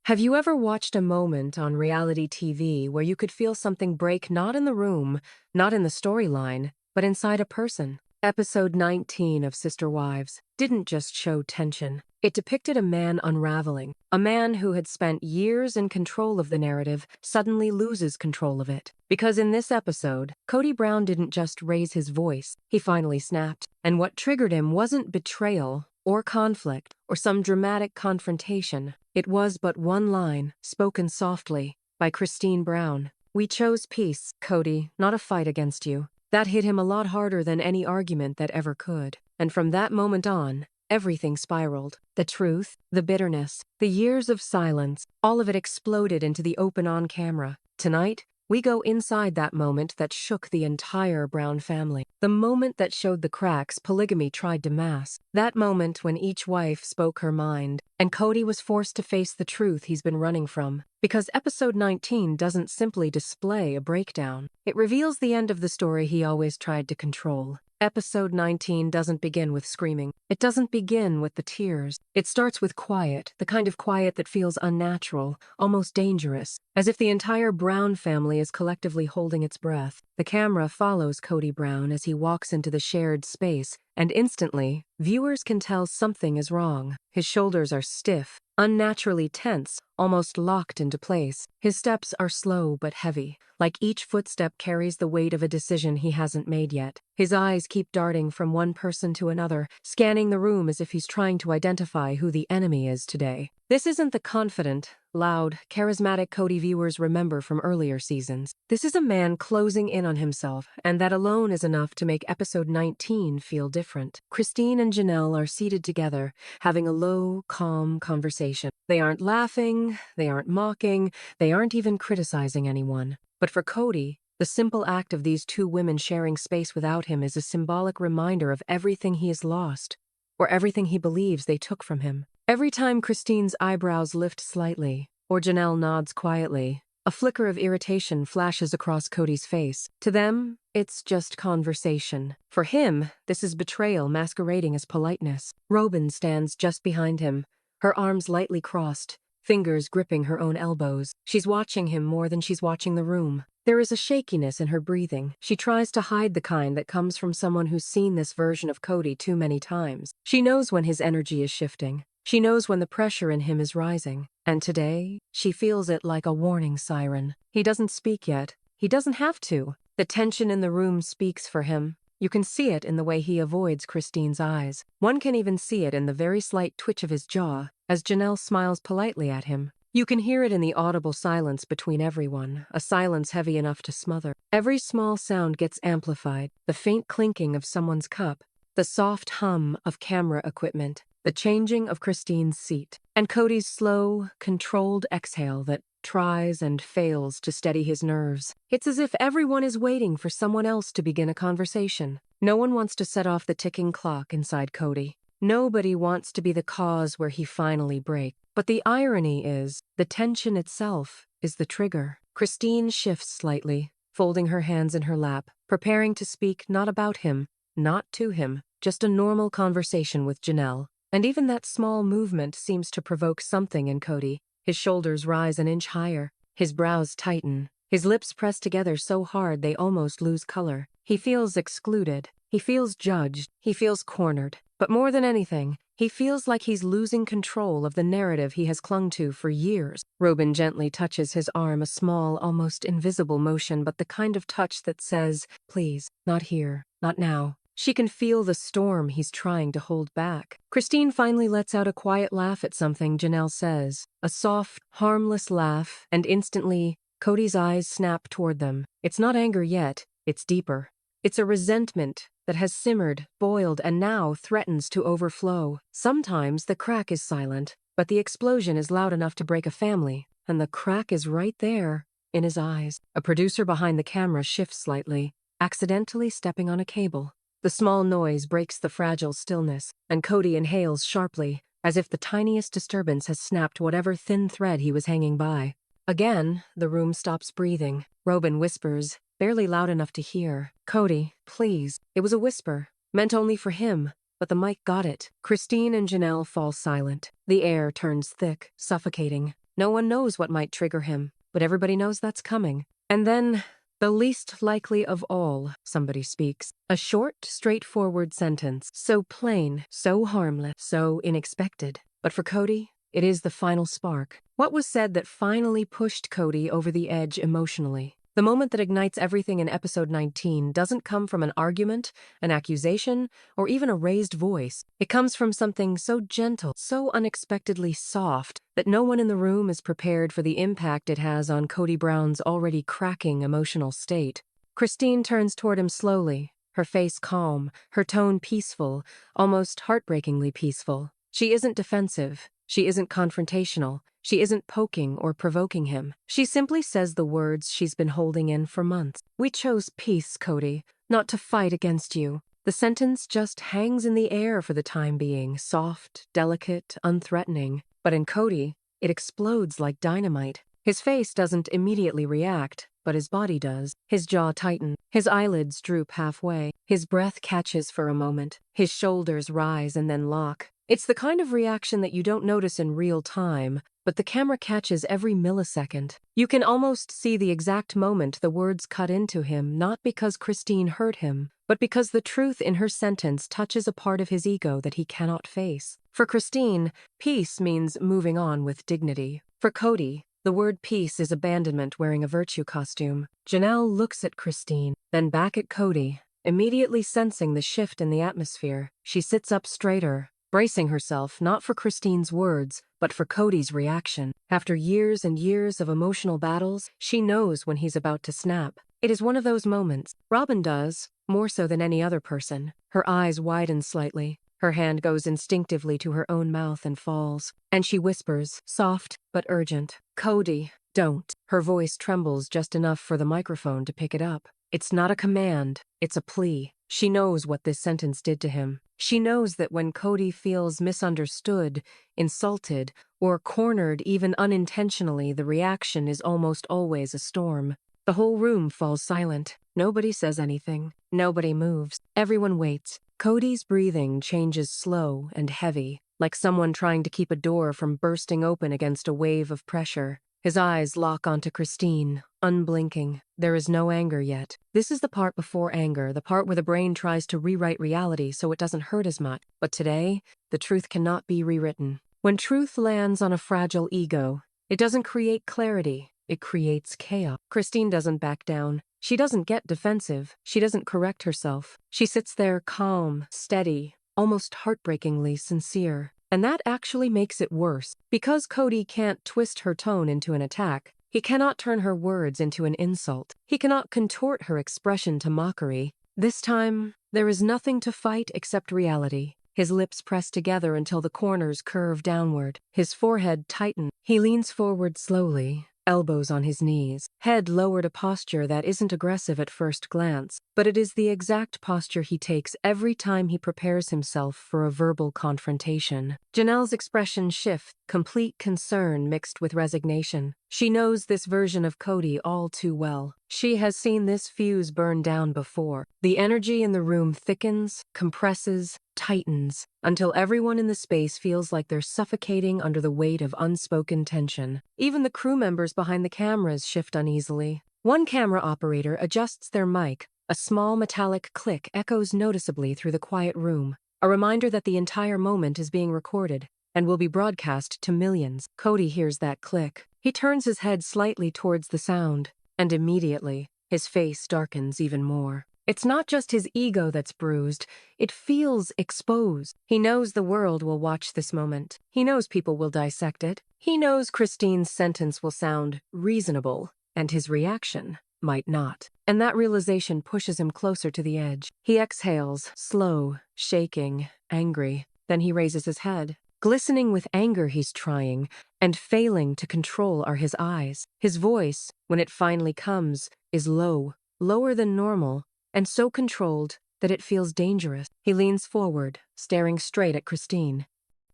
Have you ever watched a moment on reality TV where you could feel something break not in the room, not in the storyline, but inside a person? Episode 19 of Sister Wives didn't just show tension. It depicted a man unraveling. A man who had spent years in control of the narrative suddenly loses control of it. Because in this episode, Kody Brown didn't just raise his voice, he finally snapped. And what triggered him wasn't betrayal or conflict or some dramatic confrontation. It was but one line, spoken softly, by Christine Brown. "We chose peace, Kody, not a fight against you." That hit him a lot harder than any argument that ever could. And from that moment on, everything spiraled. The truth, the bitterness, the years of silence, all of it exploded into the open on camera. Tonight, we go inside that moment that shook the entire Brown family. The moment that showed the cracks polygamy tried to mask. That moment when each wife spoke her mind, and Kody was forced to face the truth he's been running from. Because episode 19 doesn't simply display a breakdown. It reveals the end of the story he always tried to control. Episode 19 doesn't begin with screaming. It doesn't begin with the tears. It starts with quiet, the kind of quiet that feels unnatural, almost dangerous, as if the entire Brown family is collectively holding its breath. The camera follows Kody Brown as he walks into the shared space, and instantly, viewers can tell something is wrong. His shoulders are stiff, unnaturally tense, almost locked into place. His steps are slow but heavy, like each footstep carries the weight of a decision he hasn't made yet. His eyes keep darting from one person to another, scanning the room as if he's trying to identify who the enemy is today. This isn't the confident, loud, charismatic Kody viewers remember from earlier seasons. This is a man closing in on himself, and that alone is enough to make episode 19 feel different. Christine and Janelle are seated together, having a low, calm conversation. They aren't laughing, they aren't mocking, they aren't even criticizing anyone. But for Kody, the simple act of these two women sharing space without him is a symbolic reminder of everything he has lost, or everything he believes they took from him. Every time Christine's eyebrows lift slightly, or Janelle nods quietly, a flicker of irritation flashes across Kody's face. To them, it's just conversation. For him, this is betrayal masquerading as politeness. Robyn stands just behind him, her arms lightly crossed, fingers gripping her own elbows. She's watching him more than she's watching the room. There is a shakiness in her breathing. She tries to hide the kind that comes from someone who's seen this version of Kody too many times. She knows when his energy is shifting. She knows when the pressure in him is rising. And today, she feels it like a warning siren. He doesn't speak yet. He doesn't have to. The tension in the room speaks for him. You can see it in the way he avoids Christine's eyes. One can even see it in the very slight twitch of his jaw as Janelle smiles politely at him. You can hear it in the audible silence between everyone, a silence heavy enough to smother. Every small sound gets amplified, the faint clinking of someone's cup, the soft hum of camera equipment, the changing of Christine's seat, and Kody's slow, controlled exhale that tries and fails to steady his nerves. It's as if everyone is waiting for someone else to begin a conversation. No one wants to set off the ticking clock inside Kody. Nobody wants to be the cause where he finally breaks. But the irony is, the tension itself is the trigger. Christine shifts slightly, folding her hands in her lap, preparing to speak not about him, not to him, just a normal conversation with Janelle. And even that small movement seems to provoke something in Kody. His shoulders rise an inch higher, his brows tighten, his lips press together so hard they almost lose color. He feels excluded, he feels judged, he feels cornered. But more than anything, he feels like he's losing control of the narrative he has clung to for years. Robyn gently touches his arm, a small, almost invisible motion, but the kind of touch that says, "Please, not here, not now." She can feel the storm he's trying to hold back. Christine finally lets out a quiet laugh at something Janelle says. A soft, harmless laugh, and instantly, Kody's eyes snap toward them. It's not anger yet, it's deeper. It's a resentment that has simmered, boiled, and now threatens to overflow. Sometimes the crack is silent, but the explosion is loud enough to break a family, and the crack is right there, in his eyes. A producer behind the camera shifts slightly, accidentally stepping on a cable. The small noise breaks the fragile stillness, and Kody inhales sharply, as if the tiniest disturbance has snapped whatever thin thread he was hanging by. Again, the room stops breathing. Robyn whispers, barely loud enough to hear, "Kody, please." It was a whisper, meant only for him, but the mic got it. Christine and Janelle fall silent. The air turns thick, suffocating. No one knows what might trigger him, but everybody knows that's coming. And then, the least likely of all, somebody speaks. A short, straightforward sentence. So plain, so harmless, so unexpected. But for Kody, it is the final spark. What was said that finally pushed Kody over the edge emotionally? The moment that ignites everything in episode 19 doesn't come from an argument, an accusation, or even a raised voice. It comes from something so gentle, so unexpectedly soft, that no one in the room is prepared for the impact it has on Kody Brown's already cracking emotional state. Christine turns toward him slowly, her face calm, her tone peaceful, almost heartbreakingly peaceful. She isn't defensive. She isn't confrontational. She isn't poking or provoking him. She simply says the words she's been holding in for months. We chose peace, Kody, not to fight against you. The sentence just hangs in the air for the time being, soft, delicate, unthreatening. But in Kody, it explodes like dynamite. His face doesn't immediately react, but his body does. His jaw tightens. His eyelids droop halfway. His breath catches for a moment. His shoulders rise and then lock. It's the kind of reaction that you don't notice in real time, but the camera catches every millisecond. You can almost see the exact moment the words cut into him, not because Christine hurt him, but because the truth in her sentence touches a part of his ego that he cannot face. For Christine, peace means moving on with dignity. For Kody, the word peace is abandonment wearing a virtue costume. Janelle looks at Christine, then back at Kody, immediately sensing the shift in the atmosphere. She sits up straighter, bracing herself not for Christine's words, but for Kody's reaction. After years and years of emotional battles, she knows when he's about to snap. It is one of those moments. Robyn does, more so than any other person. Her eyes widen slightly. Her hand goes instinctively to her own mouth and falls. And she whispers, soft but urgent, "Kody, don't." Her voice trembles just enough for the microphone to pick it up. It's not a command, it's a plea. She knows what this sentence did to him. She knows that when Kody feels misunderstood, insulted, or cornered even unintentionally, the reaction is almost always a storm. The whole room falls silent. Nobody says anything. Nobody moves. Everyone waits. Kody's breathing changes slow and heavy, like someone trying to keep a door from bursting open against a wave of pressure. His eyes lock onto Christine, unblinking. There is no anger yet. This is the part before anger, the part where the brain tries to rewrite reality so it doesn't hurt as much. But today, the truth cannot be rewritten. When truth lands on a fragile ego, it doesn't create clarity, it creates chaos. Christine doesn't back down. She doesn't get defensive. She doesn't correct herself. She sits there calm, steady, almost heartbreakingly sincere. And that actually makes it worse. Because Kody can't twist her tone into an attack, he cannot turn her words into an insult. He cannot contort her expression to mockery. This time, there is nothing to fight except reality. His lips press together until the corners curve downward. His forehead tightens. He leans forward slowly, elbows on his knees, head lowered, a posture that isn't aggressive at first glance, but it is the exact posture he takes every time he prepares himself for a verbal confrontation. Janelle's expression shifts, complete concern mixed with resignation. She knows this version of Kody all too well. She has seen this fuse burn down before. The energy in the room thickens, compresses, tightens, until everyone in the space feels like they're suffocating under the weight of unspoken tension. Even the crew members behind the cameras shift uneasily. One camera operator adjusts their mic. A small metallic click echoes noticeably through the quiet room, a reminder that the entire moment is being recorded and will be broadcast to millions. Kody hears that click. He turns his head slightly towards the sound, and immediately, his face darkens even more. It's not just his ego that's bruised, it feels exposed. He knows the world will watch this moment. He knows people will dissect it. He knows Christine's sentence will sound reasonable, and his reaction might not. And that realization pushes him closer to the edge. He exhales, slow, shaking, angry. Then he raises his head. Glistening with anger he's trying, and failing to control are his eyes. His voice, when it finally comes, is low, lower than normal, and so controlled that it feels dangerous. He leans forward, staring straight at Christine,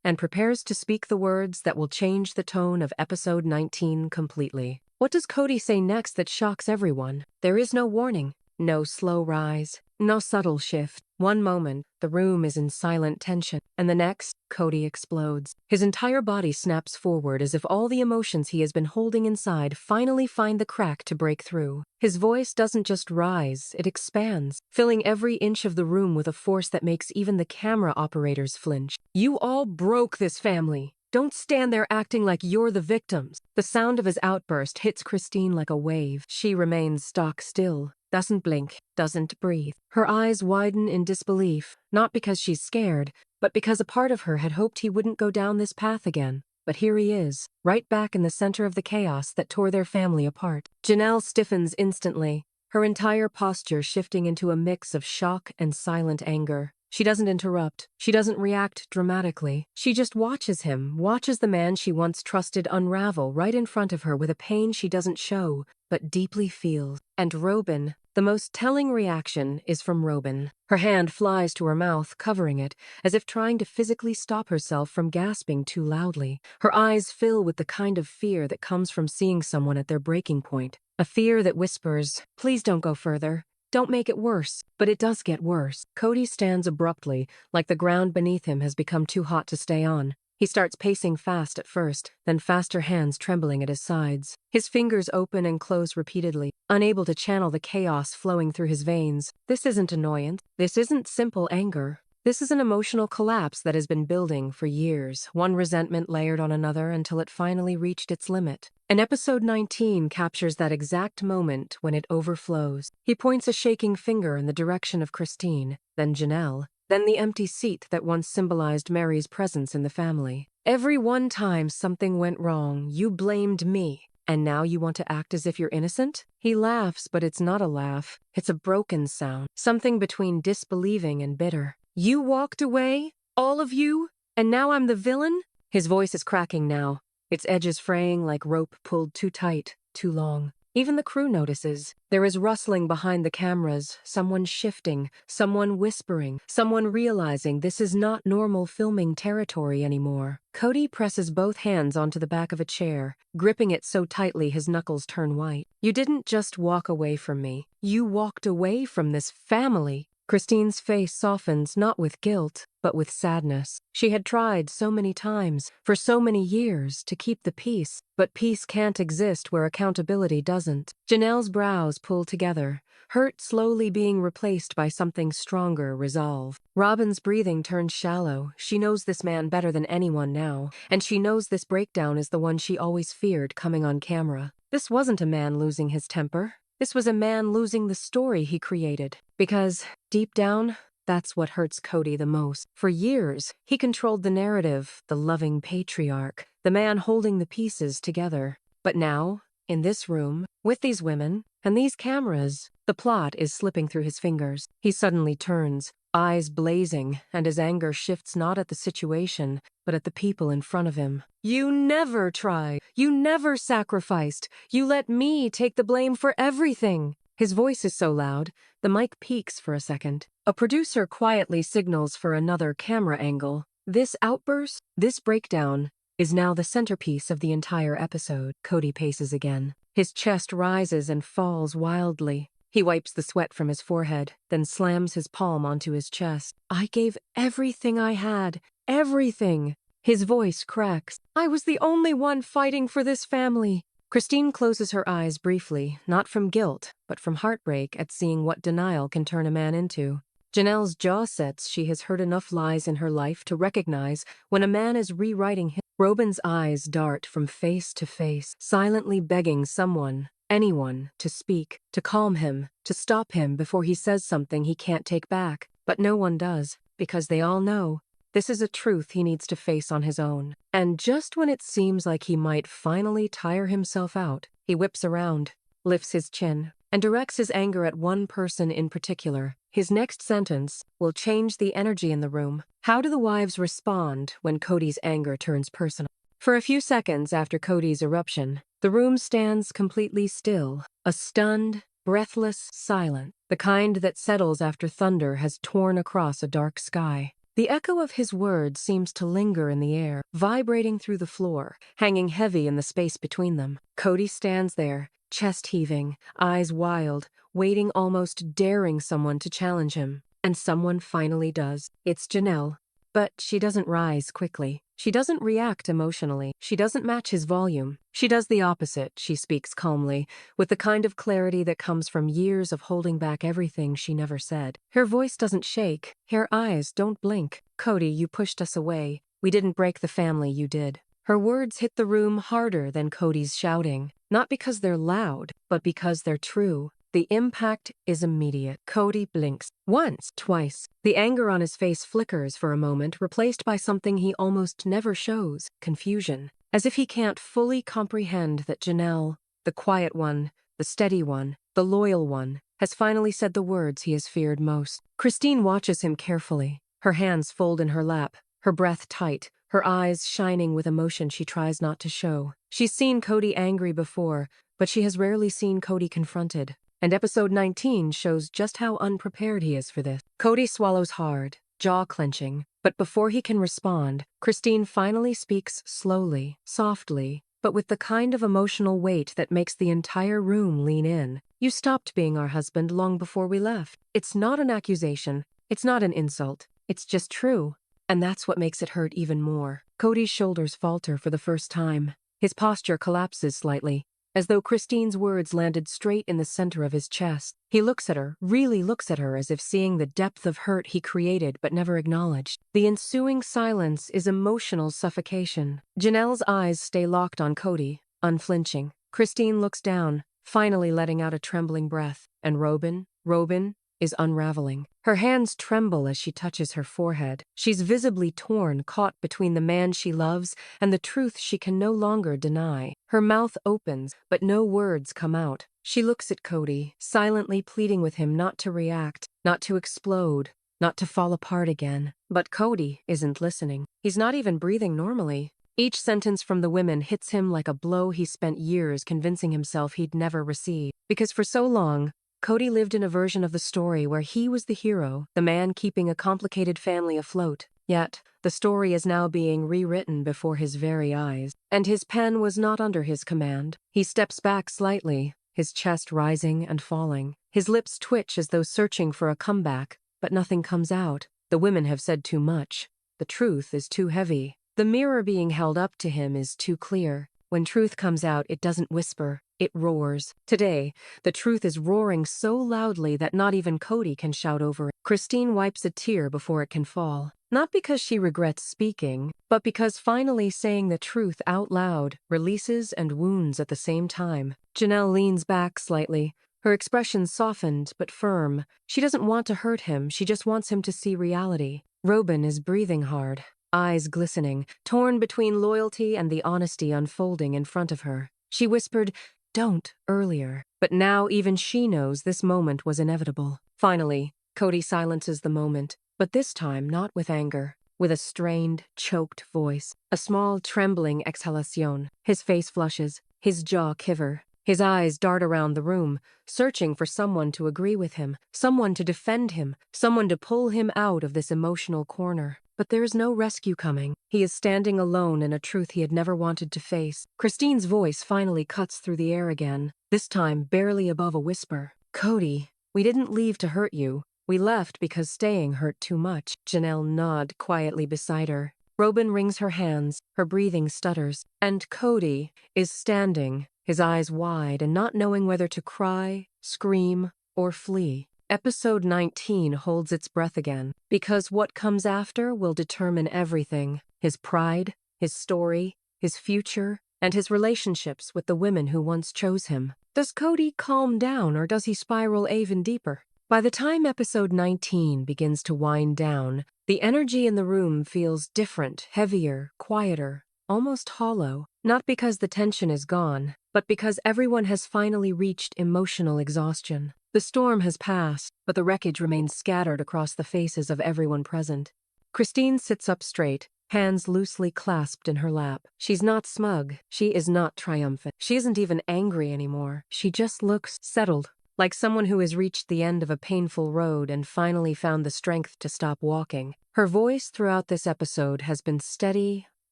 and prepares to speak the words that will change the tone of episode 19 completely. What does Kody say next that shocks everyone? There is no warning, no slow rise. No subtle shift. One moment, the room is in silent tension, and the next, Kody explodes. His entire body snaps forward as if all the emotions he has been holding inside finally find the crack to break through. His voice doesn't just rise, it expands, filling every inch of the room with a force that makes even the camera operators flinch. You all broke this family. Don't stand there acting like you're the victims. The sound of his outburst hits Christine like a wave. She remains stock still, doesn't blink, doesn't breathe. Her eyes widen in disbelief, not because she's scared, but because a part of her had hoped he wouldn't go down this path again. But here he is, right back in the center of the chaos that tore their family apart. Janelle stiffens instantly, her entire posture shifting into a mix of shock and silent anger. She doesn't interrupt. She doesn't react dramatically. She just watches him, watches the man she once trusted unravel right in front of her with a pain she doesn't show, but deeply feels. And Robyn, the most telling reaction is from Robyn. Her hand flies to her mouth, covering it, as if trying to physically stop herself from gasping too loudly. Her eyes fill with the kind of fear that comes from seeing someone at their breaking point. A fear that whispers, "Please don't go further. Don't make it worse." But it does get worse. Kody stands abruptly, like the ground beneath him has become too hot to stay on. He starts pacing fast at first, then faster hands trembling at his sides. His fingers open and close repeatedly, unable to channel the chaos flowing through his veins. This isn't annoyance. This isn't simple anger. This is an emotional collapse that has been building for years, one resentment layered on another until it finally reached its limit. And episode 19 captures that exact moment when it overflows. He points a shaking finger in the direction of Christine, then Janelle, then the empty seat that once symbolized Mary's presence in the family. Every one time something went wrong, you blamed me. And now you want to act as if you're innocent? He laughs, but it's not a laugh. It's a broken sound, something between disbelieving and bitter. You walked away? All of you? And now I'm the villain? His voice is cracking now, its edges fraying like rope pulled too tight, too long. Even the crew notices. There is rustling behind the cameras, someone shifting, someone whispering, someone realizing this is not normal filming territory anymore. Kody presses both hands onto the back of a chair, gripping it so tightly his knuckles turn white. You didn't just walk away from me. You walked away from this family. Christine's face softens not with guilt, but with sadness. She had tried so many times, for so many years, to keep the peace, but peace can't exist where accountability doesn't. Janelle's brows pull together, hurt slowly being replaced by something stronger, resolve. Robyn's breathing turns shallow. She knows this man better than anyone now, and she knows this breakdown is the one she always feared coming on camera. This wasn't a man losing his temper. This was a man losing the story he created. Because, deep down, that's what hurts Kody the most. For years, he controlled the narrative, the loving patriarch, the man holding the pieces together. But now, in this room, with these women, and these cameras, the plot is slipping through his fingers. He suddenly turns, eyes blazing, and his anger shifts not at the situation, but at the people in front of him. You never tried. You never sacrificed. You let me take the blame for everything. His voice is so loud, the mic peaks for a second. A producer quietly signals for another camera angle. This outburst, this breakdown, is now the centerpiece of the entire episode. Kody paces again. His chest rises and falls wildly. He wipes the sweat from his forehead, then slams his palm onto his chest. I gave everything I had. Everything. His voice cracks. I was the only one fighting for this family. Christine closes her eyes briefly, not from guilt, but from heartbreak at seeing what denial can turn a man into. Janelle's jaw sets. She has heard enough lies in her life to recognize when a man is rewriting his. Robyn's eyes dart from face to face, silently begging someone, anyone, to speak, to calm him, to stop him before he says something he can't take back. But no one does, because they all know this is a truth he needs to face on his own. And just when it seems like he might finally tire himself out, he whips around, lifts his chin, and directs his anger at one person in particular. His next sentence will change the energy in the room. How do the wives respond when Kody's anger turns personal? For a few seconds after Kody's eruption, the room stands completely still, a stunned, breathless silence, the kind that settles after thunder has torn across a dark sky. The echo of his words seems to linger in the air, vibrating through the floor, hanging heavy in the space between them. Kody stands there, chest heaving, eyes wild, waiting, almost daring someone to challenge him. And someone finally does. It's Janelle. But she doesn't rise quickly. She doesn't react emotionally. She doesn't match his volume. She does the opposite. She speaks calmly, with the kind of clarity that comes from years of holding back everything she never said. Her voice doesn't shake. Her eyes don't blink. "Kody, you pushed us away. We didn't break the family, you did." Her words hit the room harder than Kody's shouting. Not because they're loud, but because they're true. The impact is immediate. Kody blinks. Once, twice. The anger on his face flickers for a moment, replaced by something he almost never shows: confusion. As if he can't fully comprehend that Janelle, the quiet one, the steady one, the loyal one, has finally said the words he has feared most. Christine watches him carefully. Her hands fold in her lap, her breath tight, her eyes shining with emotion she tries not to show. She's seen Kody angry before, but she has rarely seen Kody confronted. And episode 19 shows just how unprepared he is for this. Kody swallows hard, jaw clenching, but before he can respond, Christine finally speaks slowly, softly, but with the kind of emotional weight that makes the entire room lean in. "You stopped being our husband long before we left." It's not an accusation. It's not an insult. It's just true. And that's what makes it hurt even more. Kody's shoulders falter for the first time. His posture collapses slightly, as though Christine's words landed straight in the center of his chest. He looks at her, really looks at her, as if seeing the depth of hurt he created but never acknowledged. The ensuing silence is emotional suffocation. Janelle's eyes stay locked on Kody, unflinching. Christine looks down, finally letting out a trembling breath. And Robyn is unraveling. Her hands tremble as she touches her forehead. She's visibly torn, caught between the man she loves and the truth she can no longer deny. Her mouth opens, but no words come out. She looks at Kody, silently pleading with him not to react, not to explode, not to fall apart again. But Kody isn't listening. He's not even breathing normally. Each sentence from the women hits him like a blow he spent years convincing himself he'd never receive. Because for so long, Kody lived in a version of the story where he was the hero, the man keeping a complicated family afloat. Yet, the story is now being rewritten before his very eyes. And his pen was not under his command. He steps back slightly, his chest rising and falling. His lips twitch as though searching for a comeback, but nothing comes out. The women have said too much. The truth is too heavy. The mirror being held up to him is too clear. When truth comes out, it doesn't whisper. It roars. Today, the truth is roaring so loudly that not even Kody can shout over it. Christine wipes a tear before it can fall. Not because she regrets speaking, but because finally saying the truth out loud releases and wounds at the same time. Janelle leans back slightly, her expression softened but firm. She doesn't want to hurt him, she just wants him to see reality. Robyn is breathing hard, eyes glistening, torn between loyalty and the honesty unfolding in front of her. She whispered, "Don't," earlier. But now even she knows this moment was inevitable. Finally, Kody silences the moment, but this time not with anger, with a strained, choked voice, a small trembling exhalation. His face flushes, his jaw quiver. His eyes dart around the room, searching for someone to agree with him, someone to defend him, someone to pull him out of this emotional corner. But there is no rescue coming. He is standing alone in a truth he had never wanted to face. Christine's voice finally cuts through the air again, this time barely above a whisper. "Kody, we didn't leave to hurt you. We left because staying hurt too much." Janelle nods quietly beside her. Robyn wrings her hands, her breathing stutters. And Kody is standing, his eyes wide and not knowing whether to cry, scream, or flee. Episode 19 holds its breath again, because what comes after will determine everything: his pride, his story, his future, and his relationships with the women who once chose him. Does Kody calm down or does he spiral even deeper? By the time episode 19 begins to wind down, the energy in the room feels different, heavier, quieter, almost hollow. Not because the tension is gone, but because everyone has finally reached emotional exhaustion. The storm has passed, but the wreckage remains scattered across the faces of everyone present. Christine sits up straight, hands loosely clasped in her lap. She's not smug. She is not triumphant. She isn't even angry anymore. She just looks settled, like someone who has reached the end of a painful road and finally found the strength to stop walking. Her voice throughout this episode has been steady,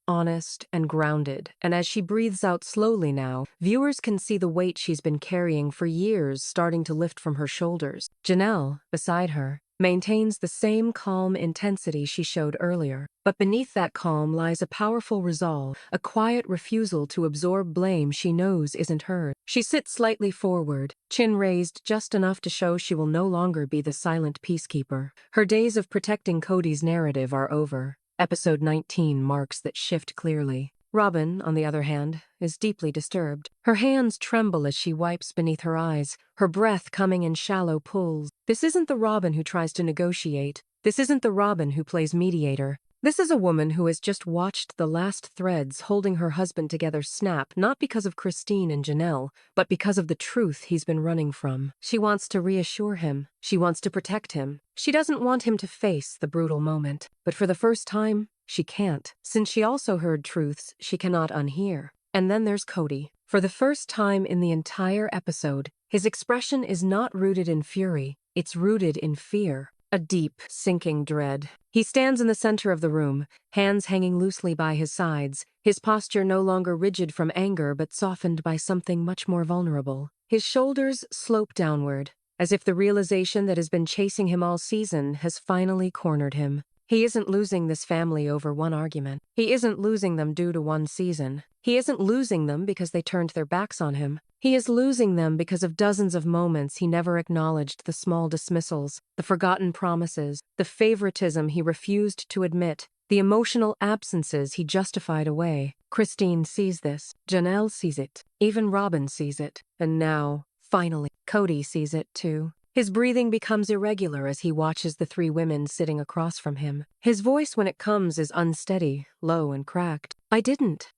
honest, and grounded, and as she breathes out slowly now, viewers can see the weight she's been carrying for years starting to lift from her shoulders. Janelle, beside her, maintains the same calm intensity she showed earlier. But beneath that calm lies a powerful resolve, a quiet refusal to absorb blame she knows isn't hers. She sits slightly forward, chin raised just enough to show she will no longer be the silent peacekeeper. Her days of protecting Kody's narrative are over. Episode 19 marks that shift clearly. Robyn, on the other hand, is deeply disturbed. Her hands tremble as she wipes beneath her eyes, her breath coming in shallow pulls. This isn't the Robyn who tries to negotiate. This isn't the Robyn who plays mediator. This is a woman who has just watched the last threads holding her husband together snap, not because of Christine and Janelle, but because of the truth he's been running from. She wants to reassure him. She wants to protect him. She doesn't want him to face the brutal moment. But for the first time, she can't, since she also heard truths she cannot unhear. And then there's Kody. For the first time in the entire episode, his expression is not rooted in fury, it's rooted in fear. A deep, sinking dread. He stands in the center of the room, hands hanging loosely by his sides, his posture no longer rigid from anger but softened by something much more vulnerable. His shoulders slope downward, as if the realization that has been chasing him all season has finally cornered him. He isn't losing this family over one argument. He isn't losing them due to one season. He isn't losing them because they turned their backs on him. He is losing them because of dozens of moments he never acknowledged, the small dismissals, the forgotten promises, the favoritism he refused to admit, the emotional absences he justified away. Christine sees this. Janelle sees it. Even Robyn sees it. And now, finally, Kody sees it too. His breathing becomes irregular as he watches the three women sitting across from him. His voice when it comes is unsteady, low and cracked. I didn't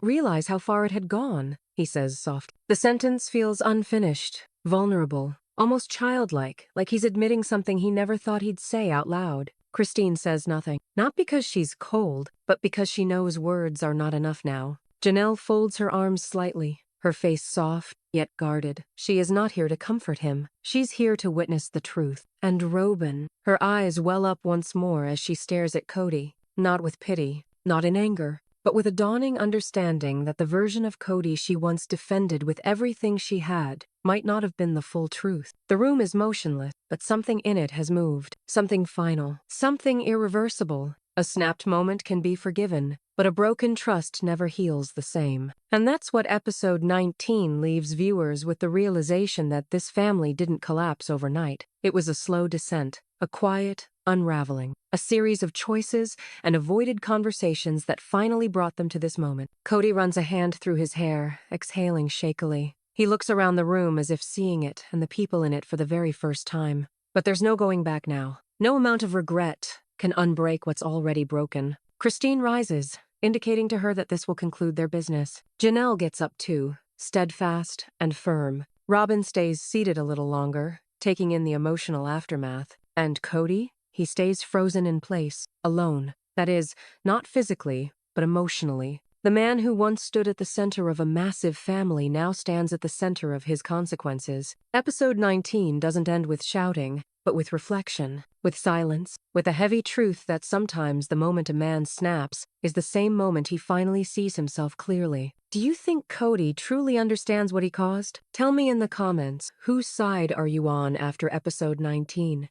realize how far it had gone, he says softly. The sentence feels unfinished, vulnerable, almost childlike, like he's admitting something he never thought he'd say out loud. Christine says nothing, not because she's cold, but because she knows words are not enough now. Janelle folds her arms slightly, her face soft, yet guarded. She is not here to comfort him. She's here to witness the truth. And Robyn, her eyes well up once more as she stares at Kody, not with pity, not in anger, but with a dawning understanding that the version of Kody she once defended with everything she had might not have been the full truth. The room is motionless, but something in it has moved. Something final. Something irreversible. A snapped moment can be forgiven, but a broken trust never heals the same. And that's what episode 19 leaves viewers with, the realization that this family didn't collapse overnight. It was a slow descent, a quiet unraveling, a series of choices and avoided conversations that finally brought them to this moment. Kody runs a hand through his hair, exhaling shakily. He looks around the room as if seeing it and the people in it for the very first time. But there's no going back now. No amount of regret can unbreak what's already broken. Christine rises, indicating to her that this will conclude their business. Janelle gets up too, steadfast and firm. Robyn stays seated a little longer, taking in the emotional aftermath. And Kody? He stays frozen in place, alone. That is, not physically, but emotionally. The man who once stood at the center of a massive family now stands at the center of his consequences. Episode 19 doesn't end with shouting, but with reflection, with silence, with a heavy truth that sometimes the moment a man snaps is the same moment he finally sees himself clearly. Do you think Kody truly understands what he caused? Tell me in the comments, whose side are you on after episode 19?